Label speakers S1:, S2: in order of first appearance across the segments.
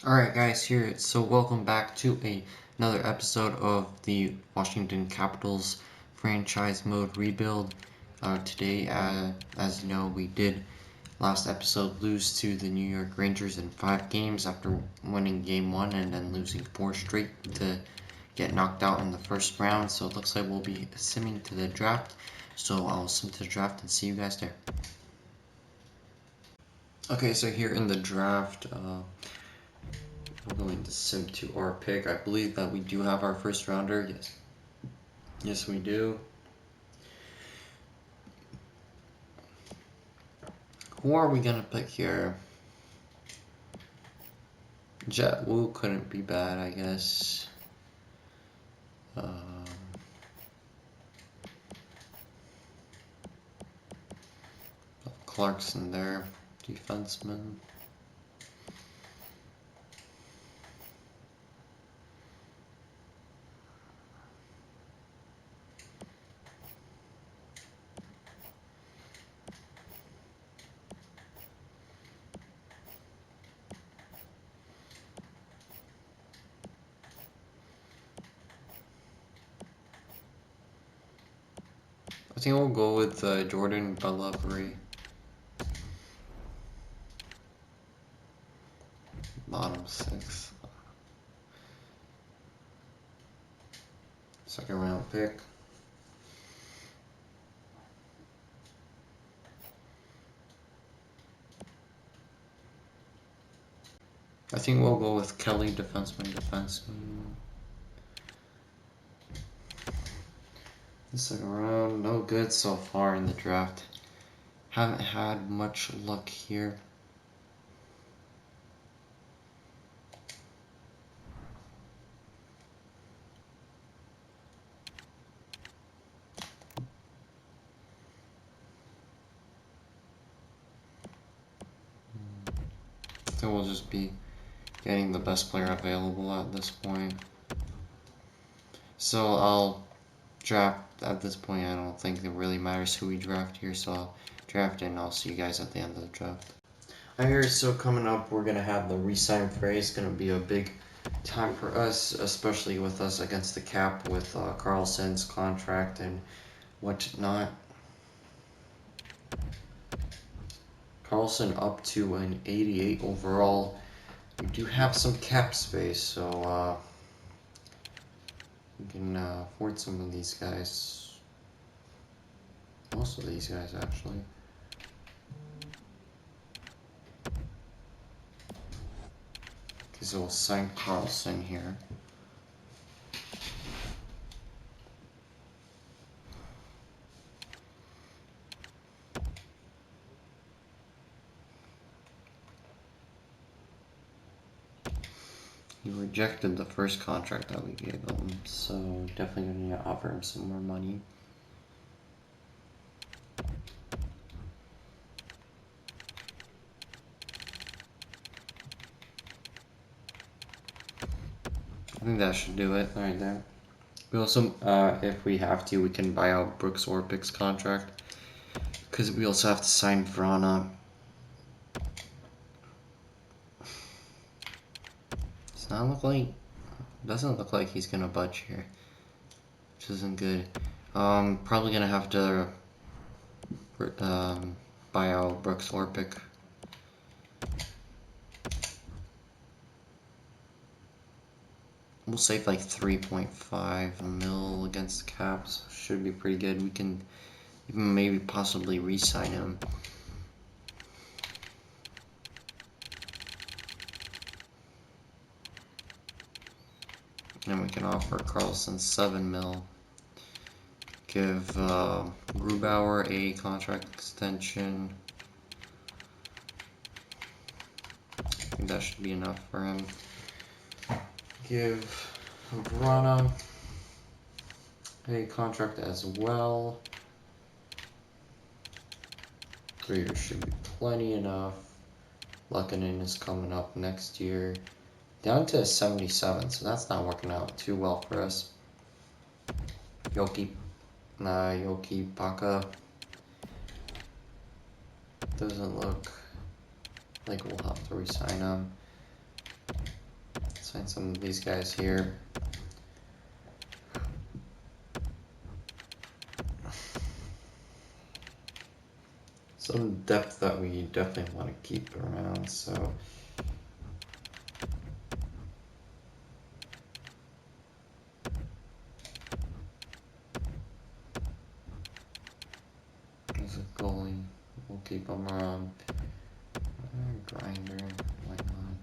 S1: Alright guys, so welcome back to another episode of the Washington Capitals franchise mode rebuild. Today, as you know, we did last episode lose to the New York Rangers in 5 games after winning game 1 and then losing 4 straight to get knocked out in the first round. So it looks like we'll be simming to the draft. So I'll sim to the draft and see you guys there. Okay, so here in the draft, we're going to sim to our pick. I believe that we do have our first rounder. Yes, we do. Who are we gonna pick here? Jet Wu couldn't be bad, I guess. Clarkson there, defenseman. I think we'll go with Jordan Bellivari. Bottom 6. Second round pick. I think we'll go with Kelly, defenseman. The second round, no good so far in the draft. Haven't had much luck here. I think we'll just be getting the best player available at this point. So I'll draft at this point. I don't think it really matters who we draft here, so I'll draft it and I'll see you guys at the end of the draft. Alright, so coming up, we're gonna have the re-sign phrase. Gonna be a big time for us, especially with us against the cap with Carlson's contract and whatnot. Carlson up to an 88 overall. We do have some cap space, so we can afford some of these guys. Most of these guys, actually. Okay, so we'll sign Carlson here. He rejected the first contract that we gave him, so definitely gonna need to offer him some more money. I think that should do it right there. We also, if we have to, we can buy out Brooks Orpik's contract, because we also have to sign Vrana. Doesn't look like he's gonna budge here, which isn't good. Probably gonna have to buy out Brooks Orpik. We'll save like 3.5 mil against the Caps. Should be pretty good. We can even maybe possibly re-sign him. And we can offer Carlson 7 mil. Give Grubauer a contract extension. I think that should be enough for him. Give Vrana a contract as well. 3 years should be plenty enough. Luckinen is coming up next year. Down to 77, so that's not working out too well for us. Yoki Baka doesn't look like we'll have to resign him. Sign some of these guys here. Some depth that we definitely want to keep around, so as a goalie, we'll keep him around. Grinder, why not?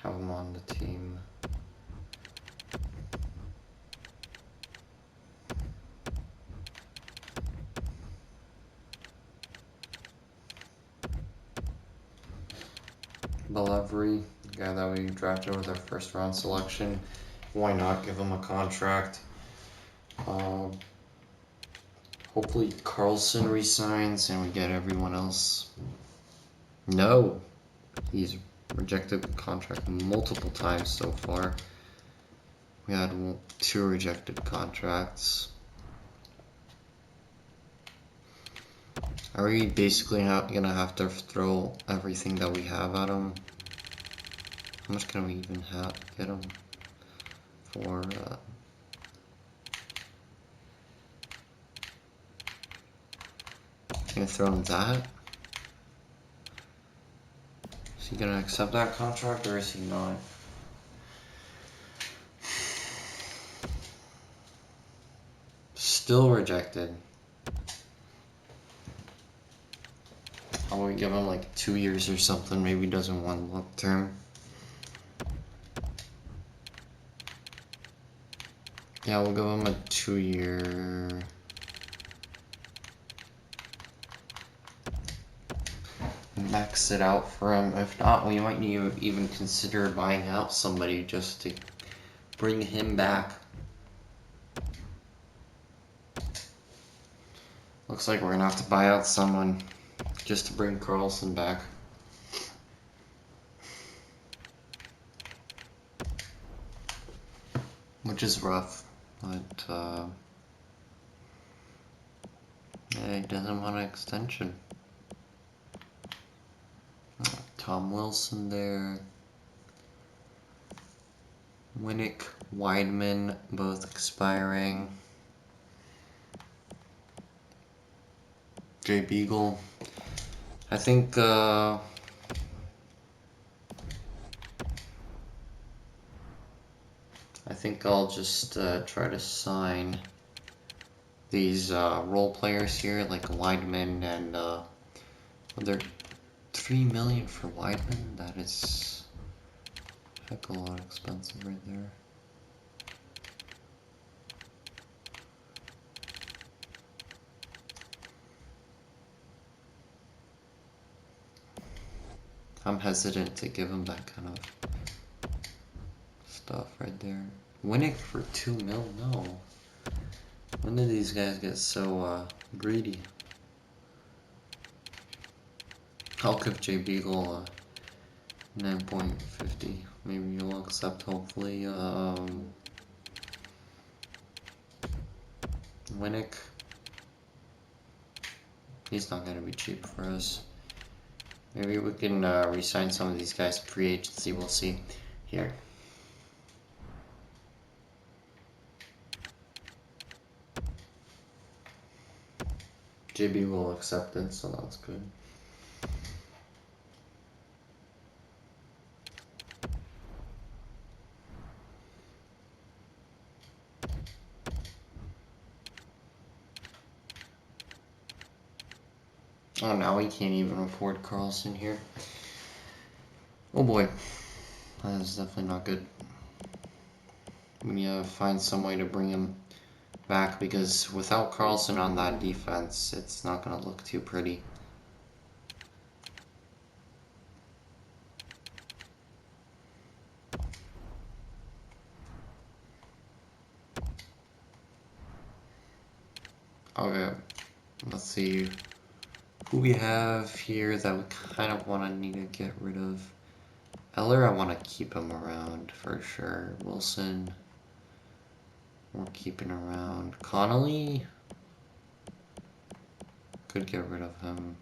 S1: Have him on the team. Bellevry, the guy that we drafted with our first round selection. Why not give him a contract? Hopefully Carlson resigns and we get everyone else. No, he's rejected the contract multiple times so far. We had 2 rejected contracts. Are we basically gonna have to throw everything that we have at him? How much can we even get him for? Gonna throw him that? Is he gonna accept that contract or is he not? Still rejected. How about we give him like 2 years or something? Maybe he doesn't want long term. Yeah, we'll give him a 2-year. Max it out for him. If not, we might need to even consider buying out somebody just to bring him back. Looks like we're gonna have to buy out someone just to bring Carlson back. Which is rough, but yeah, he doesn't want an extension. Tom Wilson there. Winnick, Weidman, both expiring. Jay Beagle. I think I'll just try to sign these role players here, like Weidman and they're $3 million for Weidman. That is a heck of a lot expensive right there. I'm hesitant to give him that kind of stuff right there. Winnick for $2 million? No. When did these guys get so greedy? I'll give Jay Beagle 9.50. Maybe you'll accept, hopefully. Winnick. He's not gonna be cheap for us. Maybe we can re-sign some of these guys to free agency. We'll see. Here. JB will accept it, so that's good. Oh, now we can't even afford Carlson here. Oh boy. That is definitely not good. We need to find some way to bring him back, because without Carlson on that defense, it's not going to look too pretty. Okay, let's see who we have here that we kind of want to need to get rid of. Eller, I want to keep him around for sure. Wilson, we're keeping around. Connolly, could get rid of him.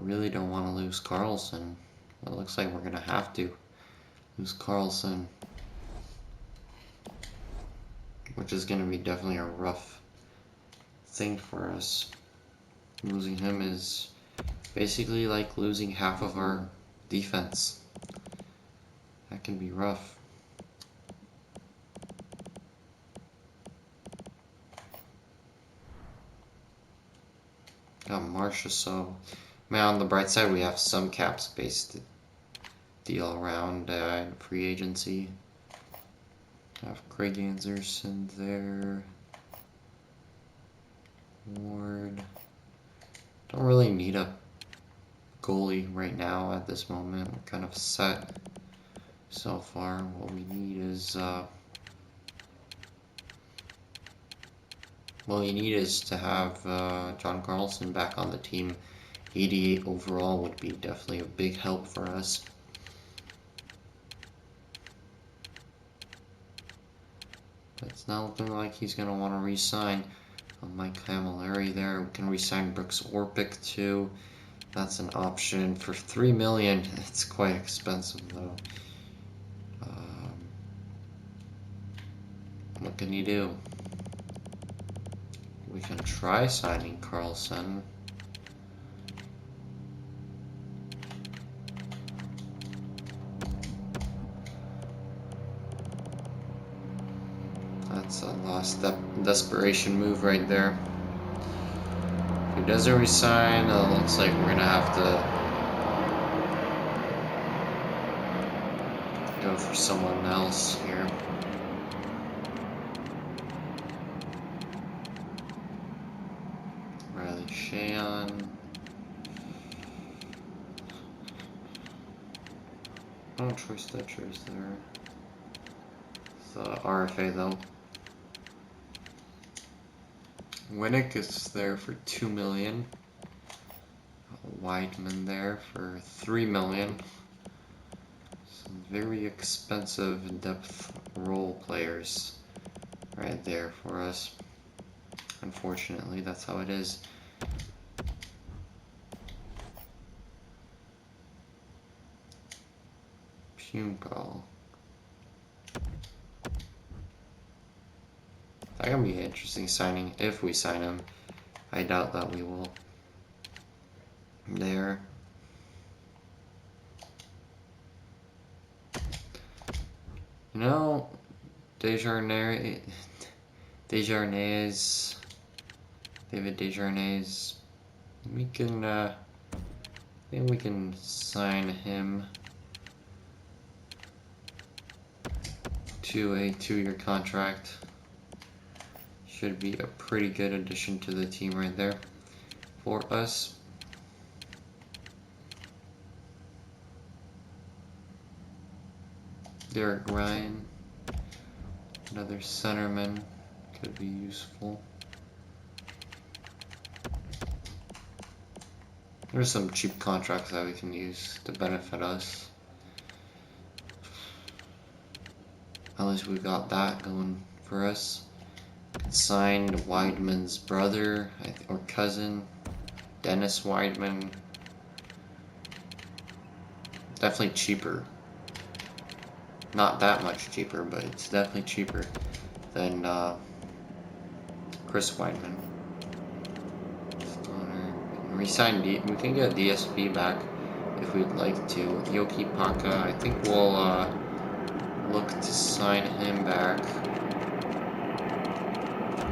S1: really don't want to lose Carlson. It looks like we're going to have to lose Carlson, which is going to be definitely a rough thing for us. Losing him is basically like losing half of our defense. That can be rough. Got Marcia, so man, on the bright side, we have some cap space to deal around free agency. Have Craig Anderson there. Ward. Don't really need a goalie right now at this moment. We're kind of set so far. What we need is to have John Carlson back on the team. 88 overall would be definitely a big help for us. It's not looking like he's going to want to re-sign Mike Camilleri there. We can re-sign Brooks Orpik too. That's an option for $3 million. It's quite expensive though. What can you do? We can try signing Carlson. That's a last desperation move right there. If he doesn't resign, it looks like we're gonna have to go for someone else here. Riley Sheehan. Oh, Troy Stetcher is there. It's RFA though. Winnick is there for $2 million. Weidman there for $3 million. Some very expensive depth role players right there for us. Unfortunately, that's how it is. Pumpo. That can be an interesting signing if we sign him. I doubt that we will. There. You know, David Desjardins. We can, I think we can sign him to a 2-year contract. Should be a pretty good addition to the team right there for us. Derek Ryan, another centerman, could be useful. There's some cheap contracts that we can use to benefit us. At least we got that going for us. Signed Weidman's brother or cousin, Dennis Weidman. Definitely cheaper. Not that much cheaper, but it's definitely cheaper than Chris Weidman. We can get DSP back if we'd like to. Yoki Paka, I think we'll look to sign him back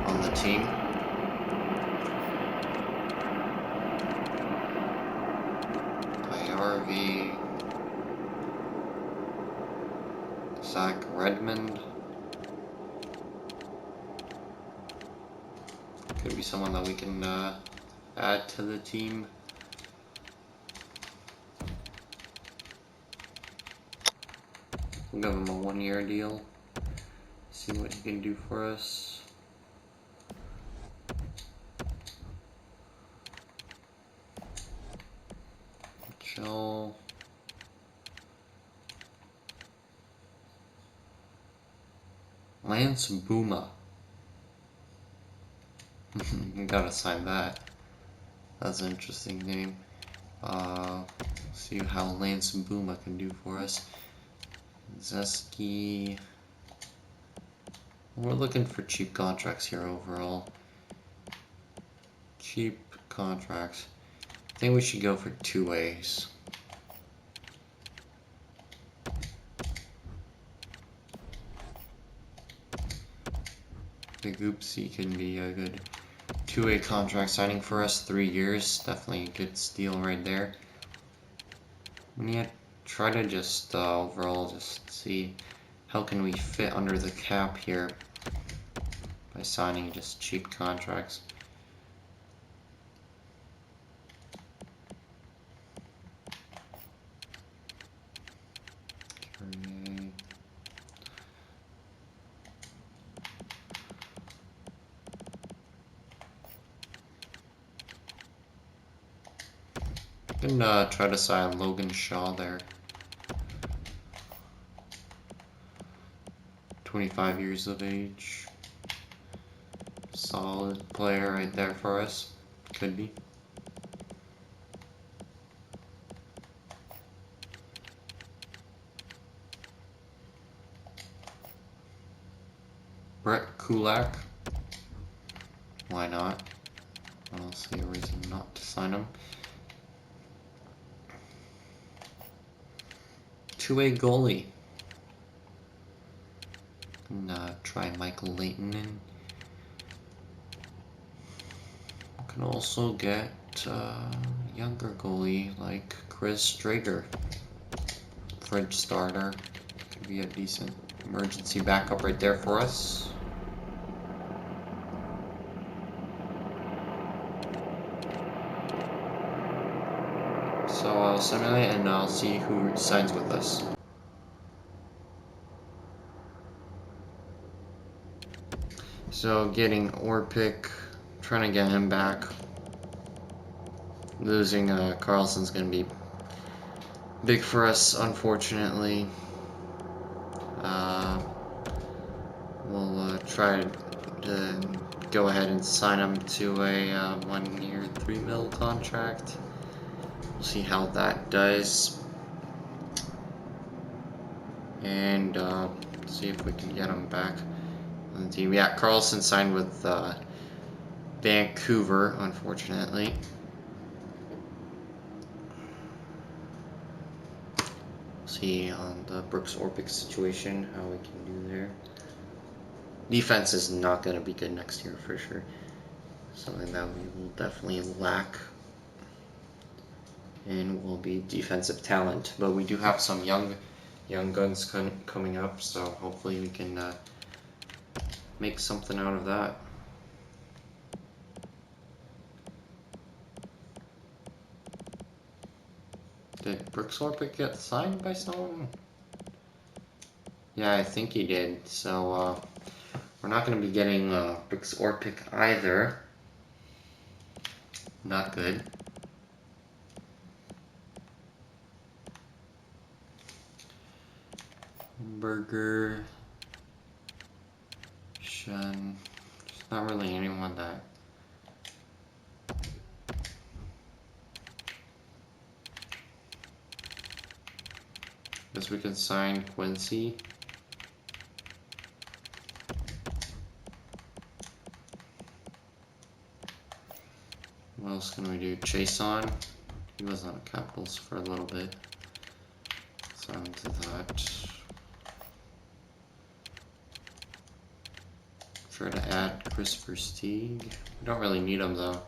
S1: on the team. IRV. Zach Redmond. Could be someone that we can add to the team. We'll give him a 1-year deal. See what he can do for us. Joel. Lance Booma. You gotta sign that. That's an interesting name. See how Lance Booma can do for us. Zeski. We're looking for cheap contracts here overall. Cheap contracts. I think we should go for 2As. Big Oopsie can be a good 2A contract signing for us. 3 years. Definitely a good steal right there. We need to try to just overall just see how can we fit under the cap here by signing just cheap contracts. Can try to sign Logan Shaw there. 25 years of age. Solid player right there for us. Could be. Brett Kulak. Why not? I don't see a reason not to sign him. 2A goalie. And try Michael Layton in. Can also get younger goalie like Chris Drager. Fridge starter. Could be a decent emergency backup right there for us. So I'll simulate and I'll see who signs with us. So getting Orpik, trying to get him back. Losing Carlson's going to be big for us, unfortunately. We'll try to go ahead and sign him to a 1 year, $3 million contract. We'll see how that does. And see if we can get him back on the team. Yeah, Carlson signed with Vancouver, unfortunately. See on the Brooks Orpik situation how we can do there. Defense is not going to be good next year for sure. Something that we will definitely lack and will be defensive talent. But we do have some young guns coming up, so hopefully we can make something out of that. Did Brooks Orpik get signed by someone? Yeah, I think he did. So we're not going to be getting Brooks Orpik either. Not good. Burger. Shen. There's not really anyone that. Guess we can sign Quincy. What else can we do? Chase on. He was on Capitals for a little bit. So into that. Try to add Christopher Stieg. We don't really need him though.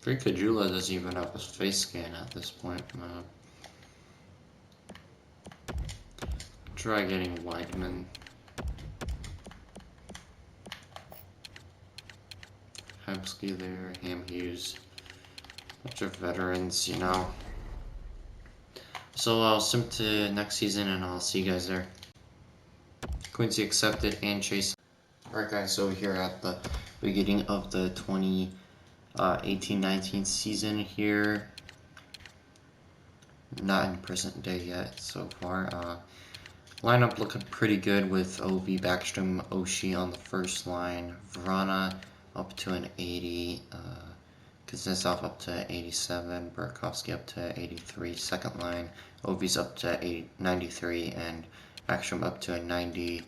S1: Free Kajula doesn't even have a face scan at this point. Try getting Weidman. Hemsky there, Ham Hughes. Bunch of veterans, you know. So I'll sim to next season and I'll see you guys there. Quincy accepted and Chase. Alright guys, so here at the beginning of the 2018-19 season here. Not in present day yet so far. Lineup looking pretty good with Ovi, Backstrom, Oshie on the first line. Vrana, up to an 80. Kuznetsov up to 87, Burakovsky up to 83, second line, Ovi's up to 93, and Backstrom up to a 90.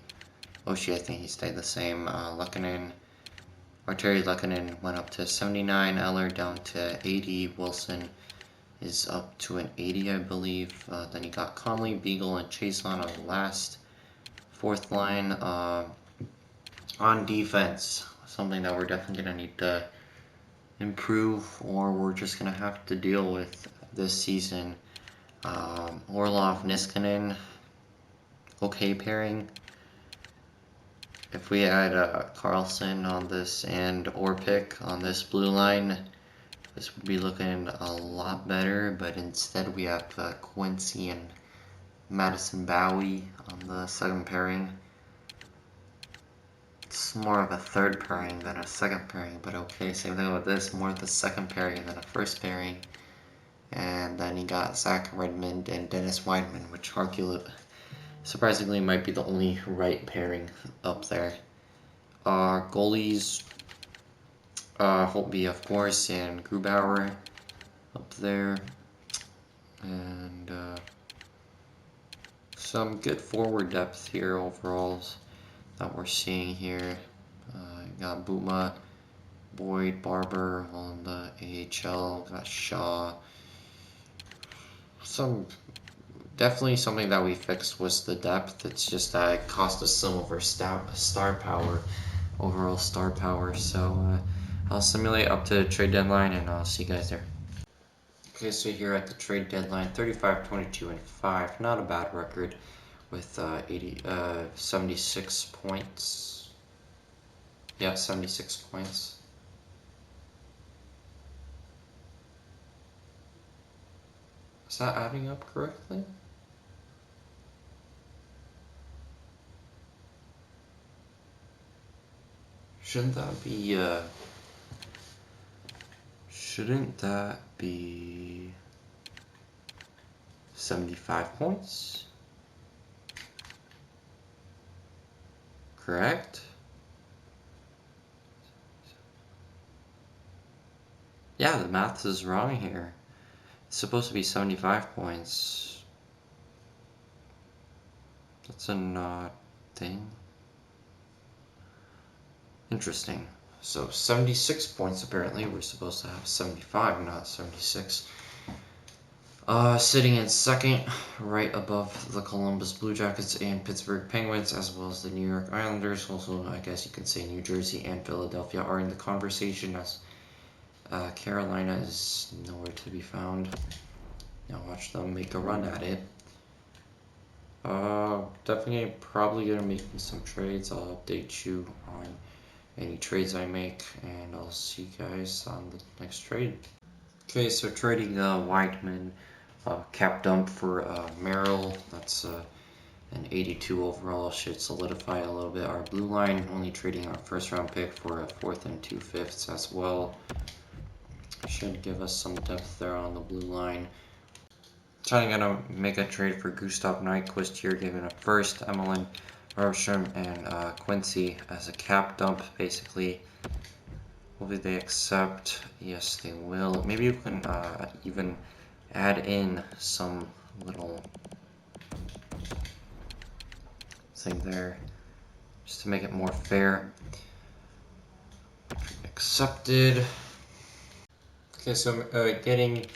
S1: Oshie, I think he stayed the same. Arturi Lehkonen went up to 79, Eller down to 80, Wilson is up to an 80, I believe. Then you got Conley, Beagle, and Chason on the last fourth line. On defense, something that we're definitely going to need to improve, or we're just going to have to deal with this season. Orlov, Niskanen, okay pairing. If we had Carlson on this and Orpik on this blue line, this would be looking a lot better, but instead we have Quincy and Madison Bowie on the second pairing. It's more of a third pairing than a second pairing, but okay, same thing with this, more of the second pairing than a first pairing. And then you got Zach Redmond and Dennis Weidman, which surprisingly might be the only right pairing up there. Goalies, Holtby, of course, and Grubauer up there. And some good forward depth here overall that we're seeing here. You got Buma, Boyd, Barber on the AHL, got Shaw. Definitely something that we fixed was the depth. It's just that it cost us some of our star power, overall star power. So I'll simulate up to the trade deadline, and I'll see you guys there. Okay, so here at the trade deadline, 35, 22, and 5. Not a bad record with 76 points. Yeah, 76 points. Is that adding up correctly? Shouldn't that be 75 points? Correct? Yeah, the math is wrong here. It's supposed to be 75 points. That's a not thing. Interesting. So 76 points apparently. We're supposed to have 75, not 76. Sitting in second, right above the Columbus Blue Jackets and Pittsburgh Penguins, as well as the New York Islanders. Also, I guess you can say New Jersey and Philadelphia are in the conversation, as Carolina is nowhere to be found. Now watch them make a run at it. Definitely probably gonna make some trades. I'll update you on any trades I make, and I'll see you guys on the next trade. Okay, so trading Weidman, cap dump for Merrill. That's an 82 overall. Should solidify a little bit our blue line. Only trading our first round pick for a 4th and 2/5 as well. Should give us some depth there on the blue line. Trying to make a trade for Gustav Nyquist here, giving a first, Emmeline Markstrom, and Quincy as a cap dump, basically. Hopefully they accept. Yes, they will. Maybe you can even add in some little thing there, just to make it more fair. Accepted. Okay, so getting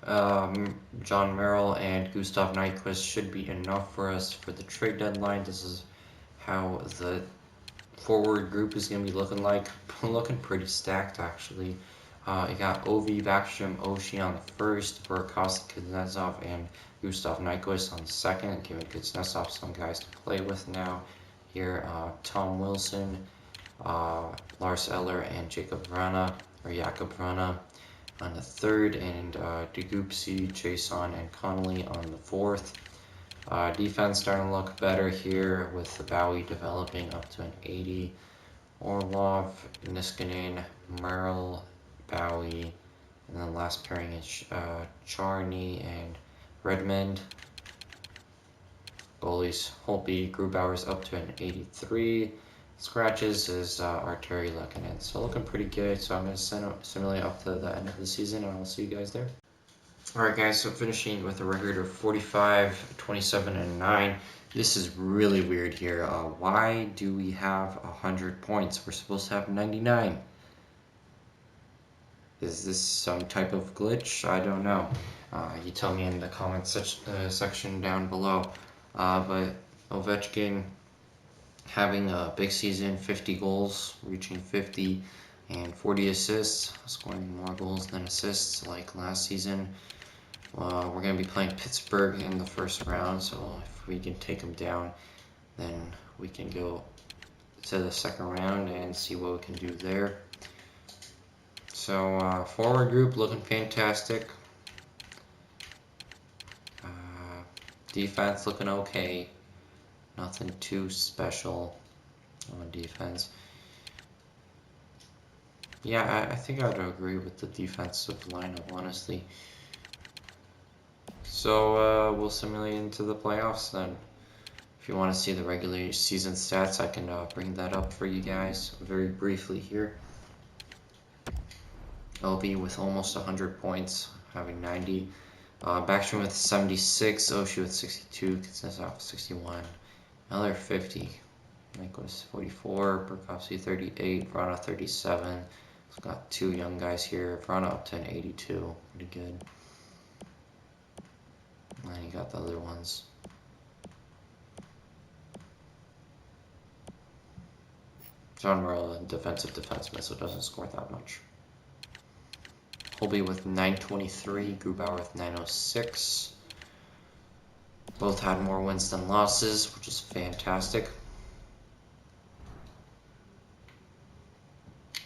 S1: John Merrill and Gustav Nyquist should be enough for us for the trade deadline. This is how the forward group is going to be looking like. Looking pretty stacked, actually. You got Ovi, Backstrom, Oshie on the first, Burakovsky, Kuznetsov, and Gustav Nyquist on the second, giving Kuznetsov some guys to play with now. Here, Tom Wilson, Lars Eller, and Jacob Vrana on the third, and Degupsy, Jason, and Connolly on the fourth. Defense starting to look better here with the Bowie developing up to an 80. Orlov, Niskanen, Merrill, Bowie, and then last pairing is Charney and Redmond. Goalies, Holtby, Grubauer's up to an 83, scratches is Arturi Lekanen. So looking pretty good. So I'm going to simulate up to the end of the season, and I'll see you guys there. Alright guys, so finishing with a record of 45, 27, and 9. This is really weird here. Why do we have 100 points? We're supposed to have 99. Is this some type of glitch? I don't know. You tell me in the comments section down below. But Ovechkin having a big season, 50 goals, reaching 50, and 40 assists, scoring more goals than assists like last season. We're going to be playing Pittsburgh in the first round, so if we can take them down, then we can go to the second round and see what we can do there. So forward group looking fantastic. Defense looking okay. Nothing too special on defense. Yeah, I think I would agree with the defensive lineup, honestly. So we'll simulate into the playoffs then. If you want to see the regular season stats, I can bring that up for you guys very briefly here. LB with almost 100 points, having 90. Backstrom with 76, Oshie with 62, Kuznetsov with 61, Miller 50, Nyquist 44, Burakovsky 38, Vrana 37. It's got two young guys here. Vrana up to an 82, pretty good. And then you got the other ones. John Morello, defensive defenseman, so doesn't score that much. Holby with 923, Grubauer with 906. Both had more wins than losses, which is fantastic.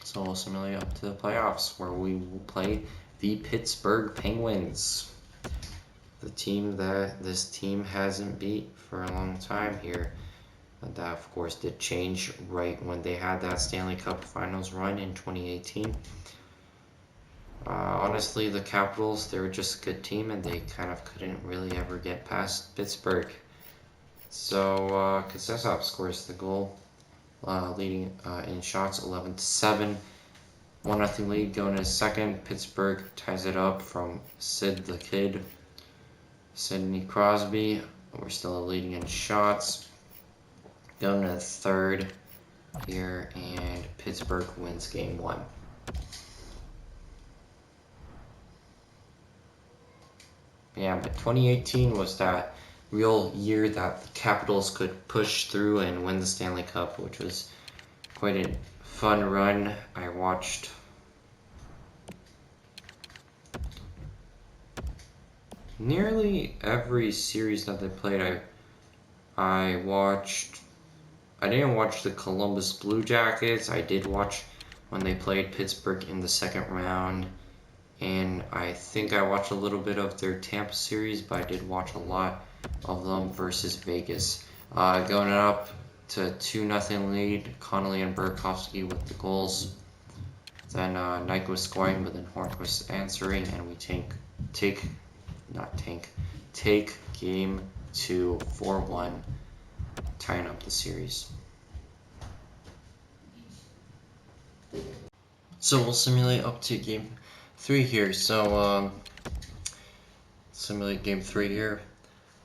S1: So we'll simulate up to the playoffs, where we will play the Pittsburgh Penguins. The team that this team hasn't beat for a long time here. And that, of course, did change right when they had that Stanley Cup Finals run in 2018. Honestly, the Capitals, they were just a good team, and they kind of couldn't really ever get past Pittsburgh. So Kuznetsov scores the goal, leading in shots 11-7. 1-0 lead going to second. Pittsburgh ties it up from Sid the Kid. Sidney Crosby. We're still leading in shots. Going to third here, and Pittsburgh wins game 1. Yeah, but 2018 was that real year that the Capitals could push through and win the Stanley Cup, which was quite a fun run. I watched nearly every series that they played. I didn't watch the Columbus Blue Jackets. I did watch when they played Pittsburgh in the second round. And I think I watched a little bit of their Tampa series, but I did watch a lot of them versus Vegas. Going up to 2-0 lead, Connolly and Burakovsky with the goals. Then Nyquist scoring, but then Hornquist answering, and we take game 2 4-1, tying up the series. So we'll simulate up to game 3 here. So simulate game 3 here.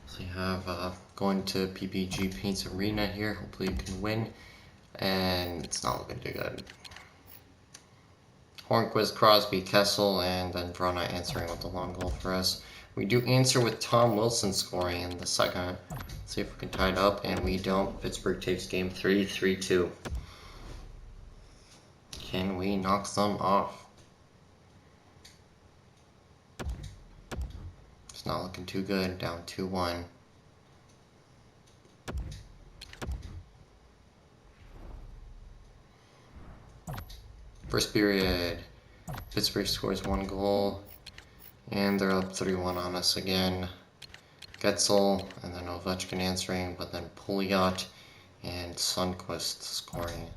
S1: So you have going to PPG Paints Arena here. Hopefully you can win, and it's not looking too good. Hornquist, Crosby, Kessel, and then Vrana answering with the long goal for us. We do answer with Tom Wilson scoring in the second. Let's see if we can tie it up, and we don't. Pittsburgh takes game 3, 3-2. Can we knock them off? It's not looking too good, down 2-1. First period, Pittsburgh scores 1 goal, and they're up 3-1 on us again. Getzel, and then Ovechkin answering, but then Pouliot and Sundqvist scoring,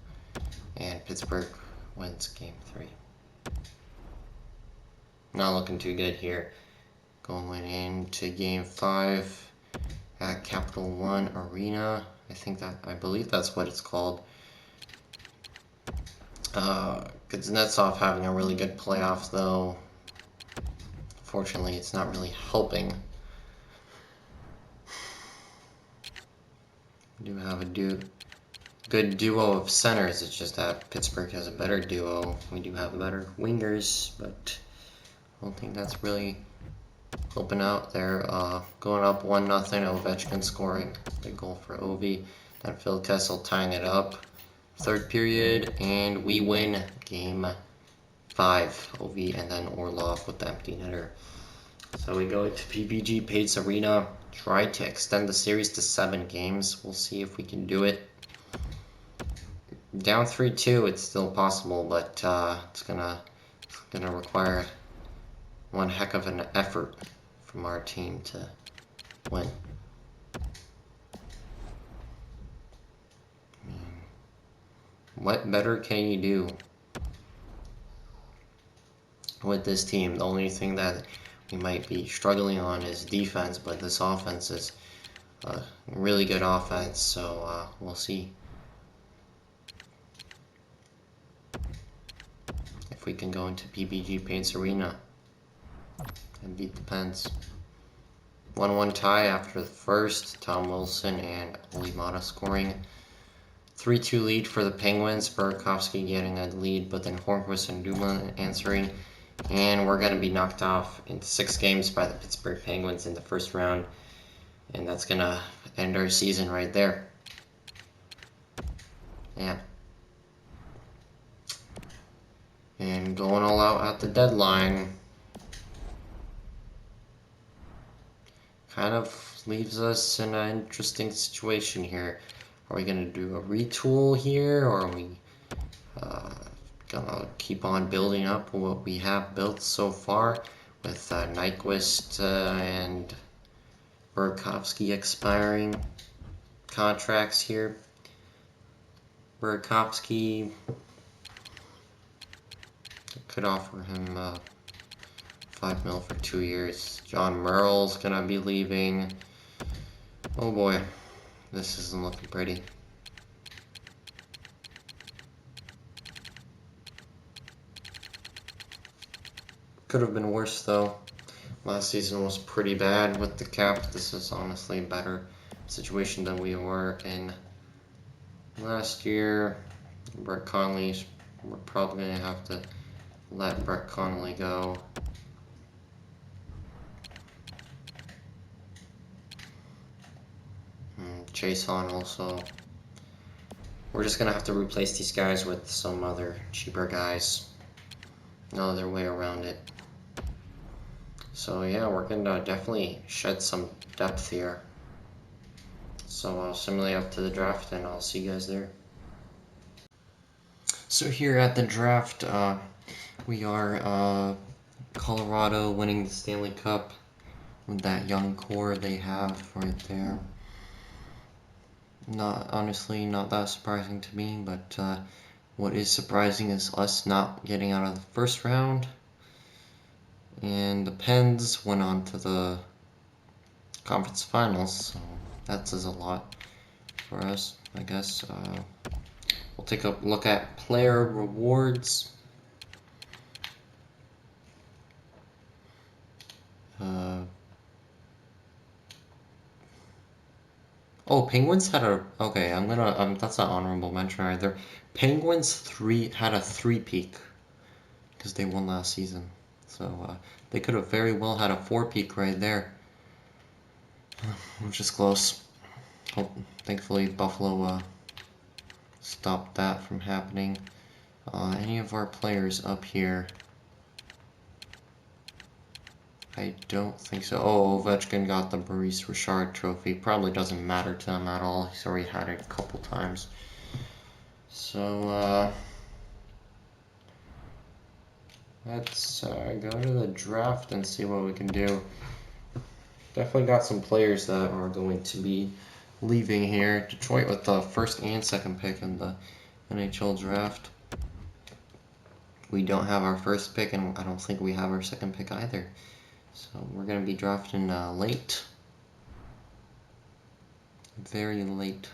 S1: and Pittsburgh wins game 3. Not looking too good here. Going into game 5 at Capital One Arena. I believe that's what it's called. Kuznetsov having a really good playoff, though. Fortunately, it's not really helping. We do have a good duo of centers. It's just that Pittsburgh has a better duo. We do have better wingers, but I don't think that's really helping out there. Going up 1-0, Ovechkin scoring the goal for Ovi. Then Phil Kessel tying it up. Third period, and we win game 5. Ovi and then Orlov with the empty netter. So we go to PPG Pace Arena, try to extend the series to 7 games. We'll see if we can do it. Down 3-2, it's still possible, but it's gonna require one heck of an effort from our team to win. What better can you do with this team? The only thing that we might be struggling on is defense, but this offense is a really good offense, so we'll see if we can go into PPG Paints Arena and beat the Pens. 1-1 tie after the first, Tom Wilson and Olimata scoring. 3-2 lead for the Penguins, Burakovsky getting a lead, but then Hornquist and Dumoulin answering. And we're going to be knocked off in 6 games by the Pittsburgh Penguins in the first round. And that's going to end our season right there. Yeah. And going all out at the deadline kind of leaves us in an interesting situation here. Are we going to do a retool here, or are we gonna keep on building up what we have built so far with Nyquist and Burakovsky expiring contracts here? Burakovsky, could offer him $5 million for 2 years. John Merle's gonna be leaving. Oh boy, this isn't looking pretty. Could have been worse though. Last season was pretty bad with the cap. This is honestly a better situation than we were in last year. Brett Connolly, we're probably going to have to let Brett Connolly go. Chase on also. We're just going to have to replace these guys with some other cheaper guys. No other way around it. So yeah, we're going to definitely shed some depth here. So I'll simulate up to the draft and I'll see you guys there. So here at the draft, we are Colorado winning the Stanley Cup with that young core they have right there. Honestly, not that surprising to me, but what is surprising is us not getting out of the first round. And the Pens went on to the conference finals, so that says a lot for us, I guess. We'll take a look at player rewards. Oh, Penguins had a... Okay, that's not honorable mention either. Penguins had a 3-peak because they won last season. So they could have very well had a 4-peak right there, which is close. Thankfully, Buffalo stopped that from happening. Any of our players up here? I don't think so. Oh, Ovechkin got the Maurice Richard trophy. Probably doesn't matter to him at all. He's already had it a couple times. So, let's go to the draft and see what we can do. Definitely got some players that are going to be leaving here. Detroit with the first and second pick in the NHL draft. We don't have our first pick, and I don't think we have our second pick either. So we're going to be drafting late. Very late.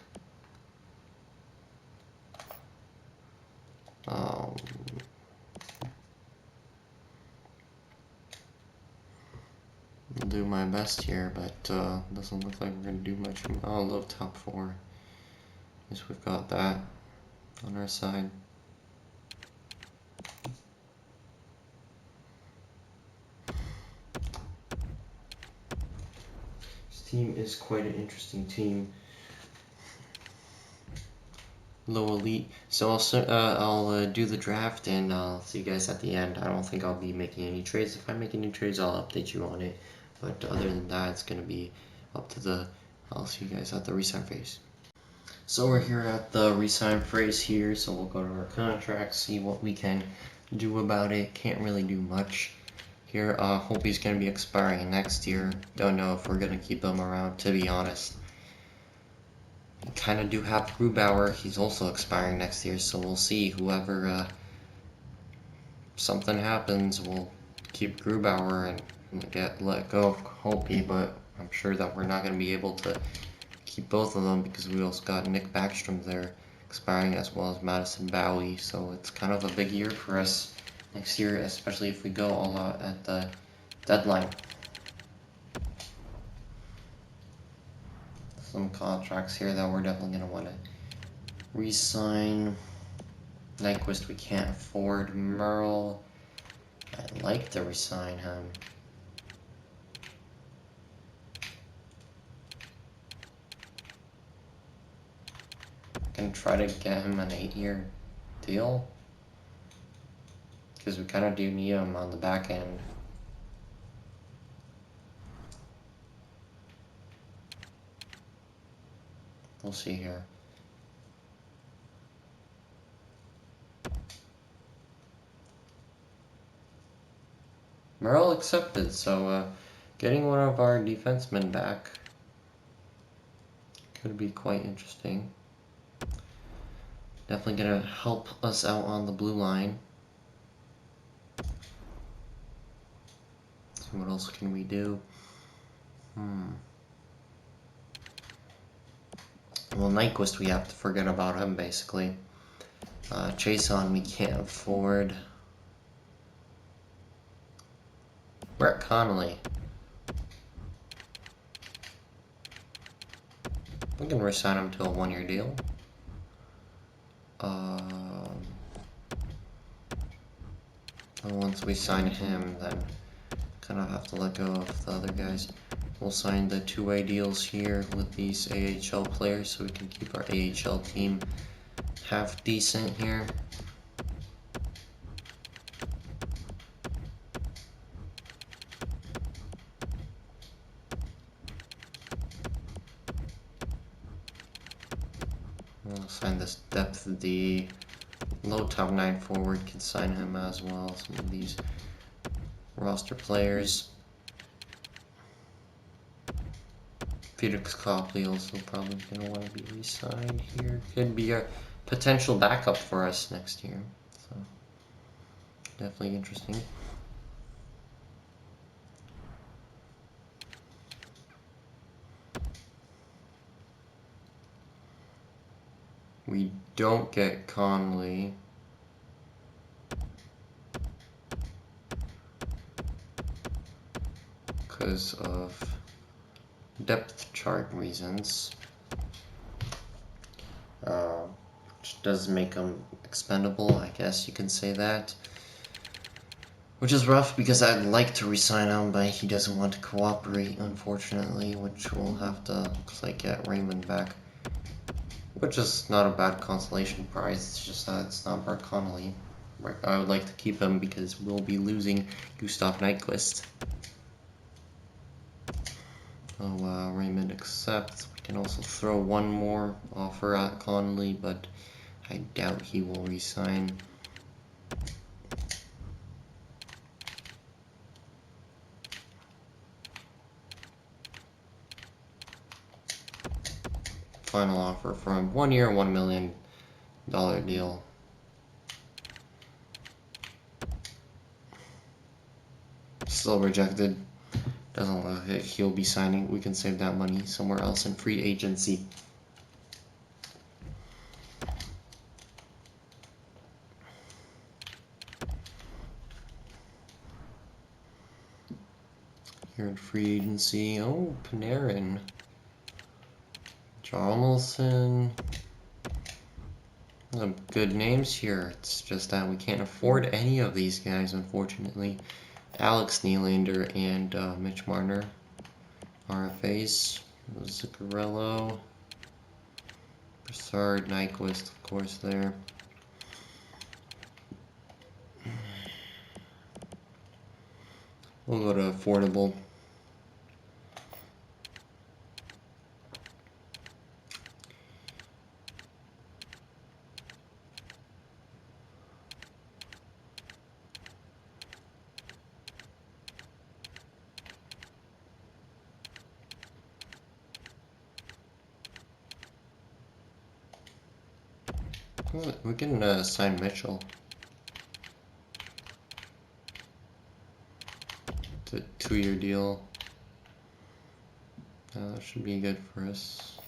S1: my best here, but doesn't look like we're gonna do much. Oh, low top 4. Guess we've got that on our side. This team is quite an interesting team. Low elite. So I'll do the draft and I'll see you guys at the end. I don't think I'll be making any trades. If I make any trades, I'll update you on it. But other than that, it's gonna be up to the. I'll see you guys at the resign phase. So we're here at the resign phase here. So we'll go to our contract, see what we can do about it. Can't really do much here. Hope he's gonna be expiring next year. Don't know if we're gonna keep him around, to be honest. We kind of do have Grubauer. He's also expiring next year, so we'll see. Whoever something happens, we'll keep Grubauer and let go of Holtby, but I'm sure that we're not going to be able to keep both of them because we also got Nick Backstrom there expiring as well as Madison Bowie, so it's kind of a big year for us next year, especially if we go all out at the deadline. Some contracts here that we're definitely going to want to re-sign. Nyquist we can't afford. Merle, I'd like to re-sign him. Can try to get him an 8-year deal because we kind of do need him on the back end. We'll see here. Merle accepted, so getting one of our defensemen back could be quite interesting. Definitely gonna help us out on the blue line. So what else can we do? Well, Nyquist, we have to forget about him, basically. Chason, we can't afford. Brett Connolly. We can resign him to a 1-year deal. And once we sign him, then kind of have to let go of the other guys. We'll sign the 2-way deals here with these AHL players so we can keep our AHL team half decent here. We'll sign this depth. The low top 9 forward can sign him as well. Some of these roster players. Felix Copley also probably going to want to be re-signed here. Could be a potential backup for us next year. So definitely interesting. We don't get Conley. Because of depth chart reasons. Which does make him expendable, I guess you can say that. Which is rough because I'd like to re-sign him, but he doesn't want to cooperate, unfortunately, which we'll have to, looks like, get Raymond back. Which is not a bad consolation prize, it's just that it's not Brett Connolly. I would like to keep him because we'll be losing Gustav Nyquist. Oh, Raymond accepts. We can also throw one more offer at Connolly, but I doubt he will re-sign. Final offer for him. 1 year, $1 million deal. Still rejected. Doesn't look like he'll be signing. We can save that money somewhere else in free agency. here at free agency. Oh, Panarin. Jarmelson. Some good names here. It's just that we can't afford any of these guys, unfortunately. Alex Nylander and Mitch Marner. RFAs. Zuccarello. Broussard, Nyquist, of course, there. We'll go to affordable. We can sign Mitchell. It's a 2-year deal. That should be good for us.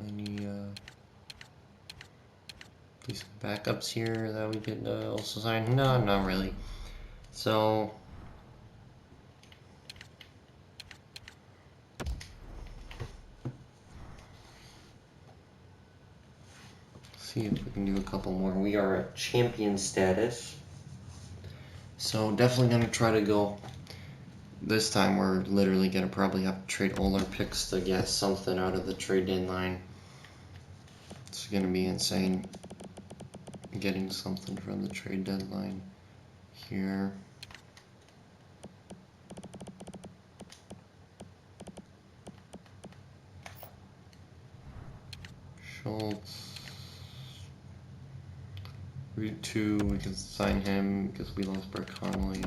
S1: Any decent backups here that we could also sign? No, not really. So see if we can do a couple more. We are at champion status. So definitely gonna try to go. This time we're literally gonna probably have to trade all our picks to get something out of the trade deadline. It's gonna be insane getting something from the trade deadline here. Schultz. Route 2, we can sign him because we lost Brett Connolly.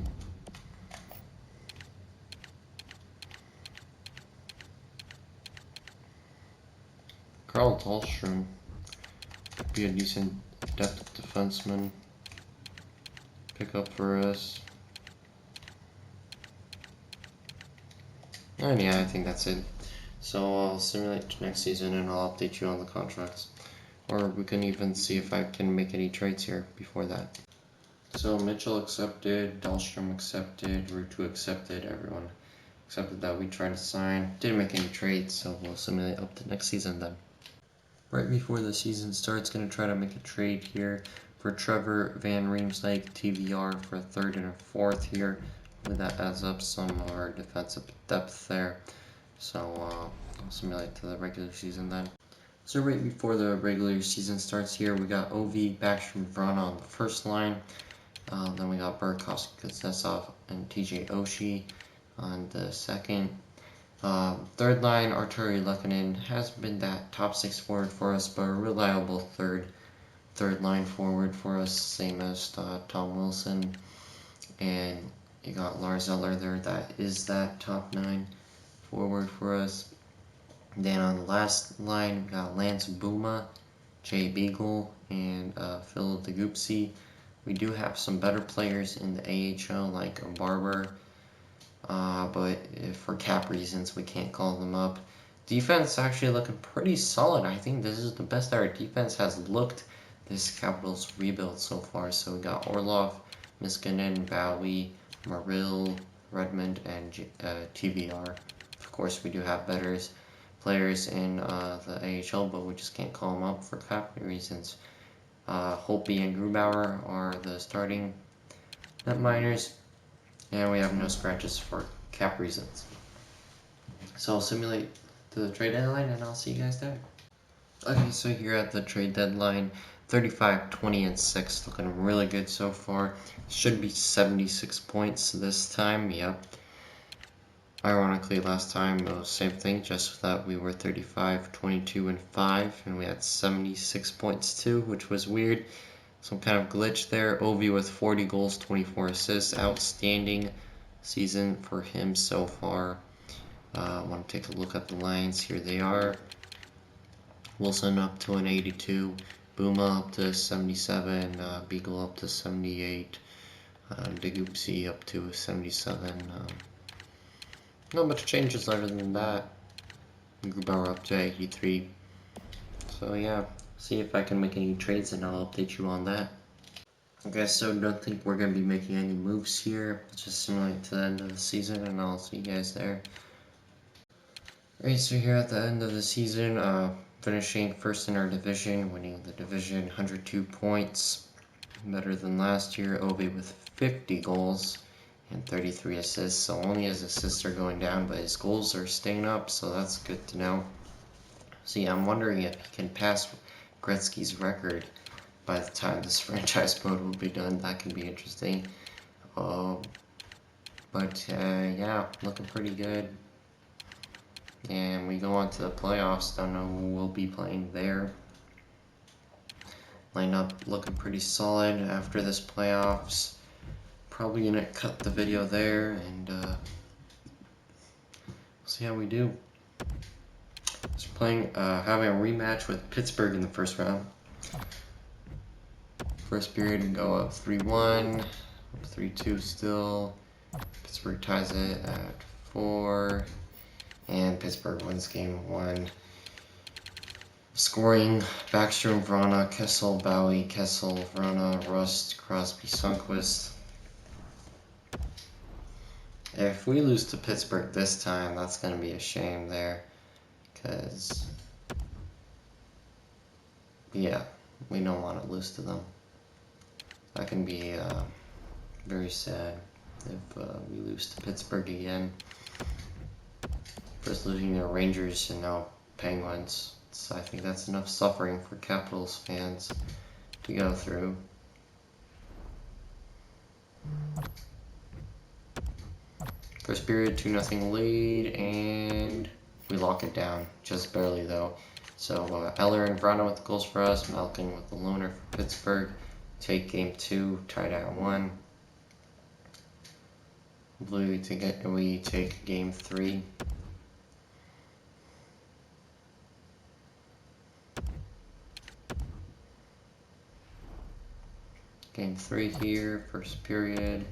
S1: Carl Dahlstrom could be a decent depth defenseman pick up for us. And yeah, I think that's it. So I'll simulate next season and I'll update you on the contracts. Or we can even see if I can make any trades here before that. So Mitchell accepted, Dahlstrom accepted, Route 2 accepted, everyone accepted that we tried to sign. Didn't make any trades, so we'll simulate up to next season then. Right before the season starts, going to try to make a trade here for Trevor Van Riemsdyk, TVR for a 3rd and a 4th here. That adds up some of our defensive depth there. So I'll simulate to the regular season then. So right before the regular season starts here, we got Ovi, Backstrom, Vrana on the first line. Then we got Burakovsky, Kuznetsov, and TJ Oshie on the second. Third line, Arturi Lehkonen has been that top 6 forward for us, but a reliable third line forward for us, same as Tom Wilson. And you got Lars Eller there, that is that top 9 forward for us. Then on the last line, we got Lance Buma, Jay Beagle, and Phil DeGoopsey. We do have some better players in the AHL, like Barber, but for cap reasons, we can't call them up. Defense actually looking pretty solid. I think this is the best our defense has looked this Capitals rebuild so far. So we got Orlov, Miskanen, Bowie, Marill, Redmond, and TVR. Of course, we do have better players in the AHL, but we just can't call them up for cap reasons. Holtby and Grubauer are the starting netminers, and we have no scratches for cap reasons. So I'll simulate to the trade deadline, and I'll see you guys there. Okay, so here at the trade deadline, 35, 20, and 6, looking really good so far. Should be 76 points this time, yep. Ironically, last time it was same thing, just that we were 35, 22, and 5, and we had 76 points too, which was weird. Some kind of glitch there. Ovi with 40 goals, 24 assists. Outstanding season for him so far. I want to take a look at the lines. Here they are. Wilson up to an 82. Buma up to 77. Beagle up to 78. DeGoopsey up to 77. Not much changes other than that. Grubauer up to 83. So yeah, see if I can make any trades and I'll update you on that. Okay, so don't think we're going to be making any moves here. It's just simulate to the end of the season, and I'll see you guys there. Alright, so here at the end of the season, finishing first in our division, winning the division, 102 points. Better than last year. Ovi with 50 goals and 33 assists. So only his assists are going down, but his goals are staying up, so that's good to know. See, I'm wondering if he can pass Gretzky's record by the time this franchise mode will be done. That can be interesting. Yeah, looking pretty good. And we go on to the playoffs. Don't know who will be playing there. Lineup looking pretty solid after this playoffs. Probably gonna cut the video there and see how we do. So having a rematch with Pittsburgh in the first round. First period we go up 3-1, 3-2 still. Pittsburgh ties it at 4, and Pittsburgh wins game 1. Scoring: Backstrom, Vrana, Kessel, Bowie, Kessel, Vrana, Rust, Crosby, Sundqvist. If we lose to Pittsburgh this time, that's going to be a shame there. Because, yeah, we don't want to lose to them. That can be very sad if we lose to Pittsburgh again. First losing to Rangers and now Penguins. So I think that's enough suffering for Capitals fans to go through. First period, 2-0 lead, and we lock it down, just barely though. So Eller and Vrana with the goals for us, Malkin with the loner for Pittsburgh. Take game 2, tied at 1. We take game 3. Game 3 here, first period.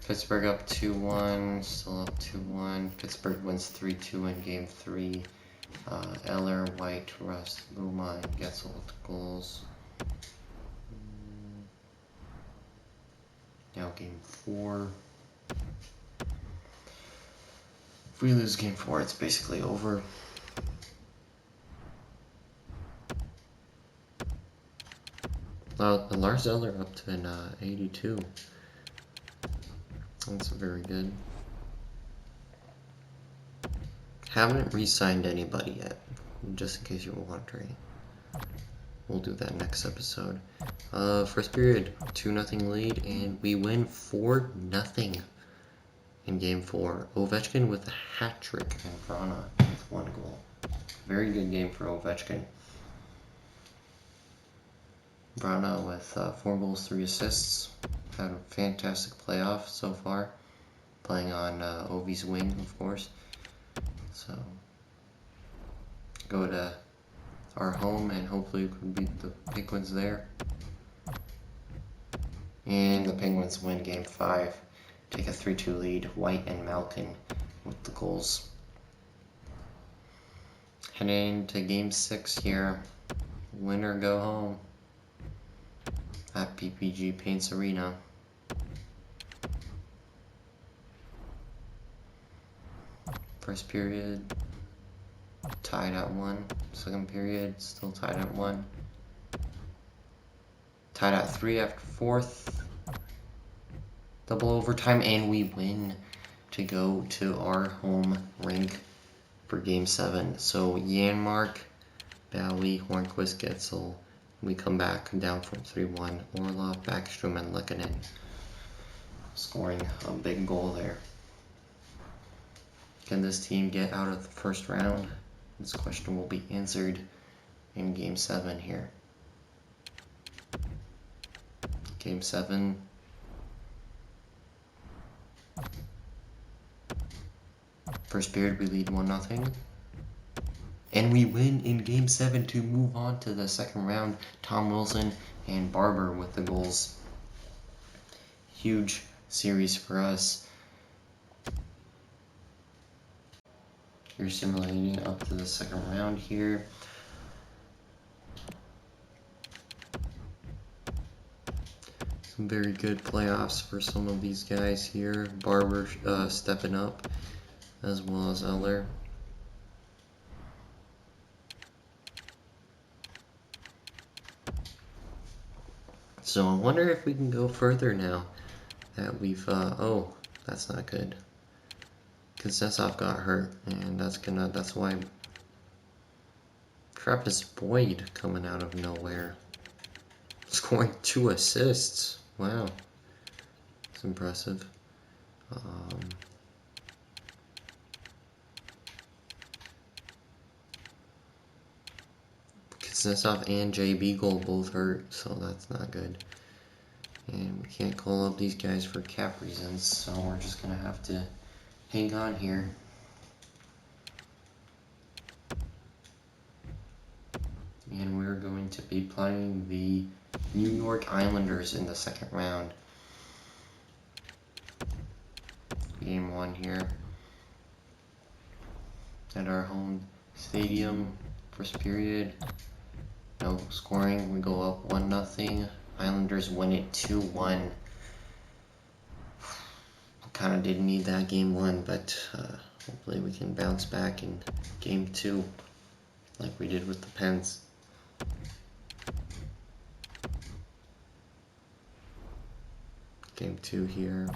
S1: Pittsburgh up 2-1, still up 2-1. Pittsburgh wins 3-2 in game 3. Eller, White, Rust, Luma, and Getzel with the goals. Now game 4. If we lose game 4, it's basically over. Lars Eller up to an 82. That's very good. Haven't re-signed anybody yet, just in case you were wondering. We'll do that next episode. First period, 2-0 lead, and we win 4-0 in game 4. Ovechkin with a hat trick and Vrana with 1 goal. Very good game for Ovechkin. Vrana with 4 goals, 3 assists. Had a fantastic playoff so far. Playing on Ovi's wing, of course. So, go to our home and hopefully we can beat the Penguins there. And the Penguins win game 5. Take a 3-2 lead. White and Malkin with the goals. Heading to game 6 here. Win or go home at PPG Paints Arena. First period, tied at 1. Second period, still tied at 1. Tied at 3 after fourth. Double overtime, and we win to go to our home rink for game 7. So Janmark, Bowie, Hornquist, Getzel. We come back down from 3-1. Orlov, Backstrom, and Lehkonen scoring a big goal there. Can this team get out of the first round? This question will be answered in game 7 here. Game 7. First period, we lead 1-0. And we win in game 7 to move on to the second round. Tom Wilson and Barber with the goals. Huge series for us. You're simulating up to the second round here. Some very good playoffs for some of these guys here. Barber stepping up, as well as Eller. So I wonder if we can go further now that we've, oh, that's not good. Kuznetsov got hurt, and that's why Travis Boyd coming out of nowhere. Scoring 2 assists. Wow. That's impressive. Kuznetsov and Jay Beagle both hurt, so that's not good. And we can't call up these guys for cap reasons, so we're just going to have to hang on here. And we're going to be playing the New York Islanders in the second round. Game 1 here at our home stadium. First period, no scoring. We go up 1-0. Islanders win it 2-1. Kind of didn't need that game 1, but hopefully we can bounce back in game 2 like we did with the Pens. Game 2 here.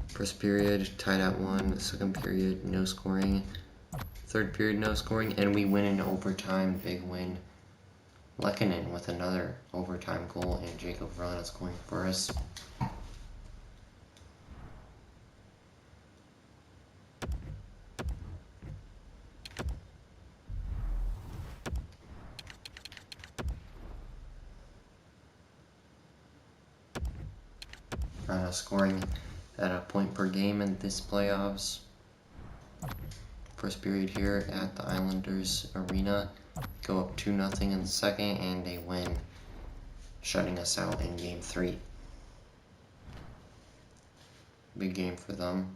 S1: First period, tied at 1. Second period, no scoring. Third period, no scoring, and we win in overtime. Big win. Lehkonen with another overtime goal, and Jacob Vrana scoring for us. Vrana scoring at a point per game in this playoffs. First period here at the Islanders Arena. Go up 2-0 in the second, and they win, shutting us out in game 3. Big game for them.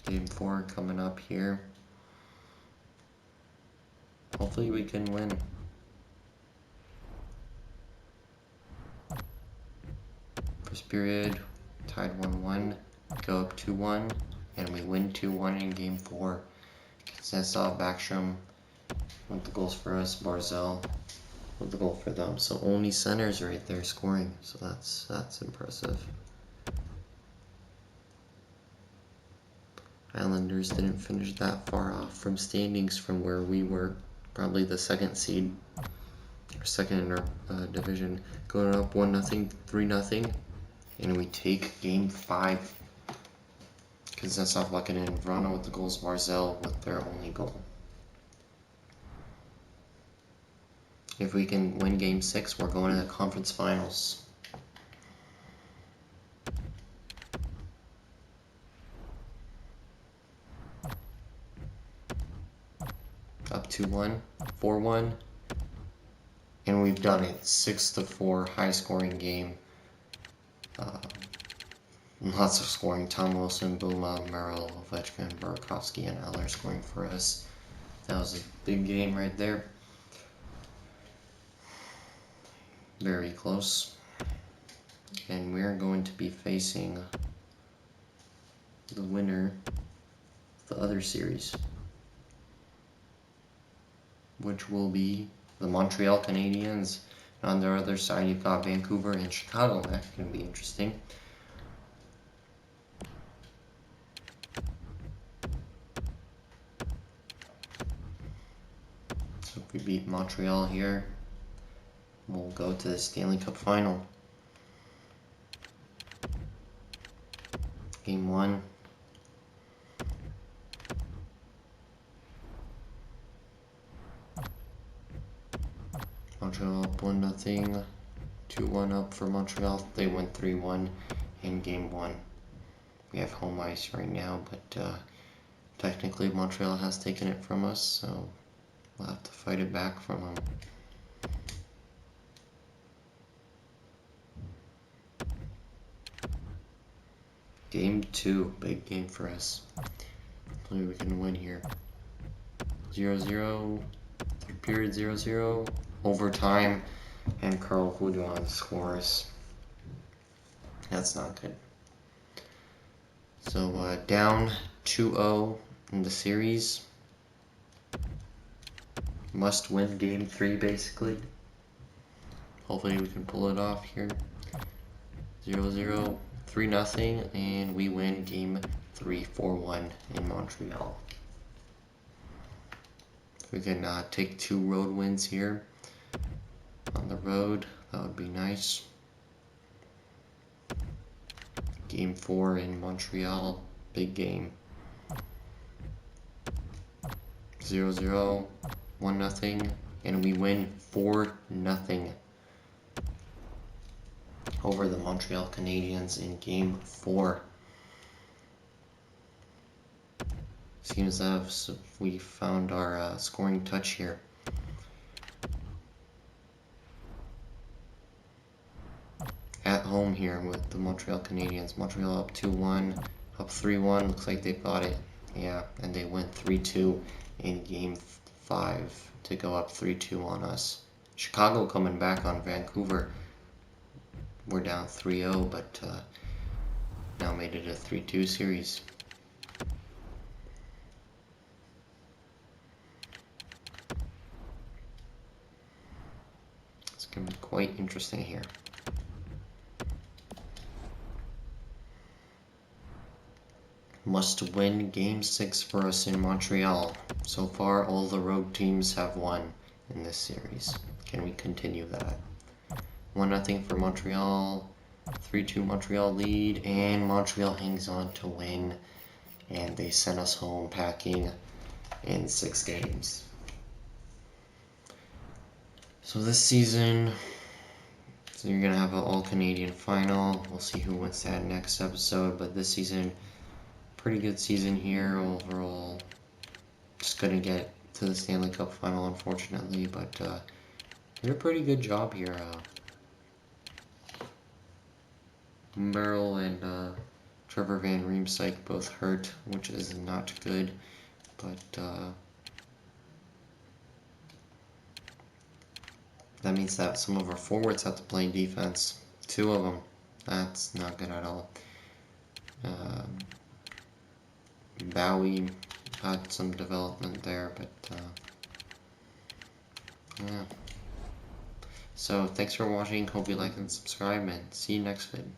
S1: Game 4 coming up here. Hopefully we can win. First period, tied 1-1. Go up 2-1, and we win 2-1 in game 4. Kuznetsov, Backstrom with the goals for us. Barzal with the goal for them. So only centers right there scoring. So that's impressive. Islanders didn't finish that far off from standings from where we were. Probably the second seed, or second in our division. Going up 1-0, 3-0, and we take game 5. Kuznetsov, Lehkonen, and Vrana with the goals. Barzal with their only goal. If we can win game 6, we're going to the conference finals. Up 2-1, 4-1, and we've done it. 6-4, high scoring game. Lots of scoring. Tom Wilson, Buma, Merrill, Ovechkin, Burakovsky, and Eller scoring for us. That was a big game right there. Very close. And we're going to be facing the winner of the other series, which will be the Montreal Canadiens. And on their other side, you've got Vancouver and Chicago. That's going to be interesting. So if we beat Montreal here, we'll go to the Stanley Cup final. Game 1. Montreal up 1-0, 2-1 up for Montreal. They went 3-1 in game 1. We have home ice right now, but technically Montreal has taken it from us, so we'll have to fight it back from them. Game 2, big game for us. Hopefully we can win here. 0-0, third period 0-0, overtime. And Carl Hudon scores. That's not good. So down 2-0 in the series. Must win game 3 basically. Hopefully we can pull it off here. 0-0, 3-0, and we win game 3, 4-1 in Montreal. We can take 2 road wins here on the road. That would be nice. Game 4 in Montreal, big game. 0-0, 1-0, and we win 4-0 over the Montreal Canadiens in game 4. Seems as if we found our scoring touch here. At home here with the Montreal Canadiens. Montreal up 2-1, up 3-1. Looks like they've got it. Yeah, and they went 3-2 in game 5 to go up 3-2 on us. Chicago coming back on Vancouver. We're down 3-0, but now made it a 3-2 series. It's going to be quite interesting here. Must win game 6 for us in Montreal. So far, all the road teams have won in this series. Can we continue that? 1-0 for Montreal, 3-2 Montreal lead, and Montreal hangs on to win, and they send us home packing in 6 games. So this season, you're going to have an all-Canadian final. We'll see who wins that next episode, but this season, pretty good season here overall. Just couldn't get to the Stanley Cup final, unfortunately, but did a pretty good job here. Merrill and Trevor Van Riemsdyk both hurt, which is not good, but that means that some of our forwards have to play defense. 2 of them. That's not good at all. Bowie had some development there, but yeah. So thanks for watching. Hope you like and subscribe, and see you next vid.